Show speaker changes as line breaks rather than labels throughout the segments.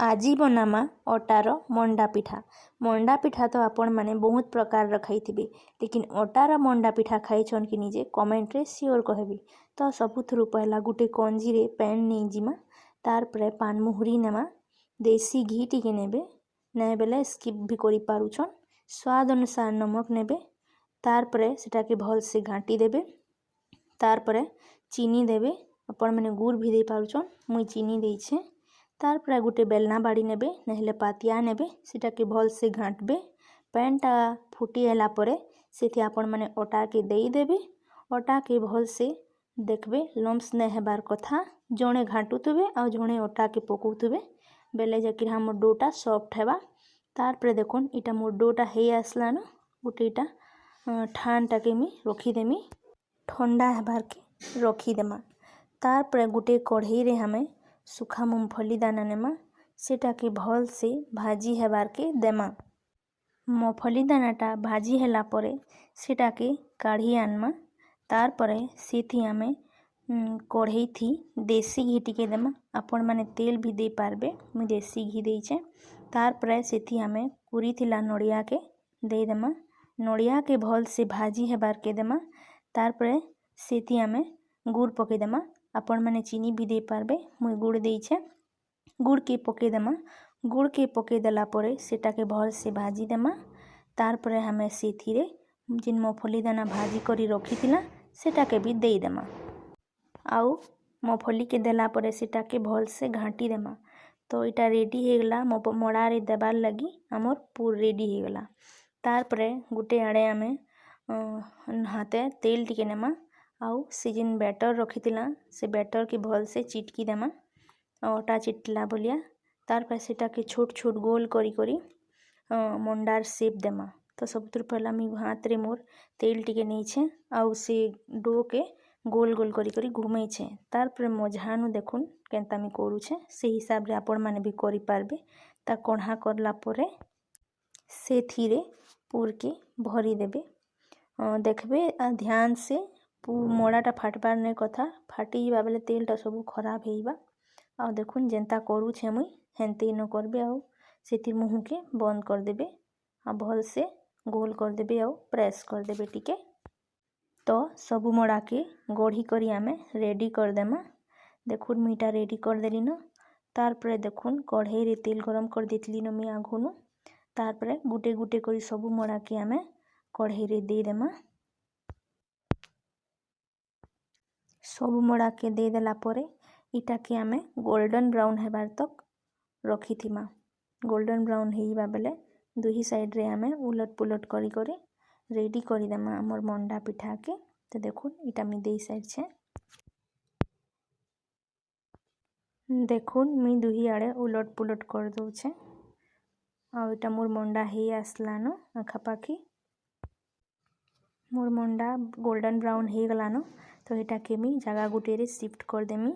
आज बनामा अटार मंडा पिठा। मंडा पिठा तो आपण माने बहुत प्रकार खाइथिबे, लेकिन अटार मंडा पिठा खाइछन कि निजे कमेंट रे श्योर कहबी। तो सबुथुरु पहला गुटे कंजी रे पैन नहीं जिमा, तार परे पान मुहुरी नेमा, देसी घी टिके नेबे, नै बेले स्किप भी करि पारुछन। स्वाद अनुसार नमक नेबे, तार परे सेटा के भल से घाटी देबे, तार परे चीनी देबे। आपण माने गुड़ भी दे पारुछन, मुई चीनी देइछे। तार पर गोटे बेलना बाड़ी नेबे नहेले पातिया नेबे, सेटा के भल से घाटबे। पैनटा फुटी होला परे सेठी आपण माने अटा के देई देबे। अटा के भल से देखबे लम्स न हेबार कथा, जणे घाटुथुबे आ जणे अटा के पकाउथुबे बेले जाकिर हमर डोटा सॉफ्ट हेबा। तार पर देखुन इटा मोर डोटा हे आसलान। गोटे इटा ठानटा के मी रखीदेमी, ठंडा हेबार के रखीदेमा। तार पर गोटे कढ़ई रे हमें सुखा मूंगफली दाना नेमा, सेटा के भल से भाजी हेबार के देमा। मूंगफली दानाटा भाजी होला परे सेटा के काढ़ी आनमा। तार परे सेथी आमे कढ़ई थी देसी घी टिके देमा। आपण माने तेल भी दे पारबे, मुई देसी घी देइछे। तार परे सेथी आमे कुरी थिला नड़िया के दे देमा। नड़िया के भल से भाजी हेबार के देमा। तार परे सेथी आमे गुड़ पके देमा। आपण माने चीनी भी दे पारबे, मुई गुड़ देइछे। गुड़ के पके देमा। गुड़ के पके देला परे सेटा के भल से भाजी देमा। तार परे हमें सेथिरे जिन मूंगफली दाना भाजी करी रखी थिला सेटा के भी दे देमा। आउ मूंगफली के देला परे सेटा के भल से घाटी देमा। तो इटा रेडी हे गला मड़ा रे देबार लगी हमर पूर रेडी हे गला। तार परे गुटे आड़े आमे हाथे तेल टिके नेमा। आउ से जिन बैटर रखी थिला से बैटर के भल से चिटकी देमा, अटा चिटला बोलिया। तार पर सेटा के छोट छोट गोल करी करी मंडार शेप देमा। तो सबुतर पहला मी हाथ रे मोर तेल टिके नहींछे, आउ से डो के गोल गोल करी करी घुमे छे। तार पर मझानु देखुन केनता मी करूछे, से हिसाब रे आपण माने भी करि पारबे। ता कढ़ा करला परे से थीरे पूर के भरी देबे। देखबे ध्यान से मड़ाटा फाटबार नहीं कथा, फाटी जाबा बेले तेलटा सब खराब हेइबा। आ देखुन जेंता करूछे मुई हेंते न करबे, आउ सेतिर मुँह के बंद कर देबे आ भल से गोल कर देबे आउ प्रेस कर देबे टिके। तो सबु मड़ा के गढ़ी करी आमे रेडी कर देमा। देखुन मीटा रेडी कर देली न। तार पर देखुन कढ़ई रे तेल गरम कर देतली न मी आघुनु। तार पर गुटे गुटे करी सबु मड़ा के आमे कढ़ई रे दे देमा। सबु मड़ा के दे देला परे इटा के आमे गोल्डन ब्राउन हेबार तक रखी थिमा। गोल्डन ब्राउन हेइबा बेले दुही साइड रे आमे उलट पुलट करी करी रेडी करी देमा हमर मंडा पिठा के। तो देखुन इटा मी देई साइड छे, देखुन मी दुही आड़े उलट पुलट कर दउछे। आ इटा मोर मंडा हे आसलान आखापाखी। मोर मंडा गोल्डन ब्राउन हे गलान। तो इटा के मी जगह गुटे रे शिफ्ट कर देमी।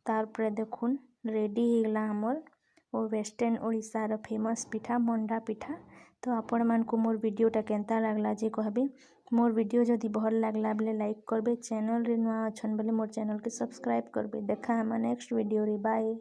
तार पर देखुन रेडी हे गला हमर वेस्टर्न ओडिशा रो फेमस पिठा मंडा पिठा। तो आपण मान को मोर वीडियोटा केनता लागला जे कहबे। मोर वीडियो जदि भल लागला बेले लाइक करबे, चैनल रे नुआ अछन बेले मोर चैनल के सब्सक्राइब करबे। देखा हम नेक्स्ट वीडियो रे, बाय।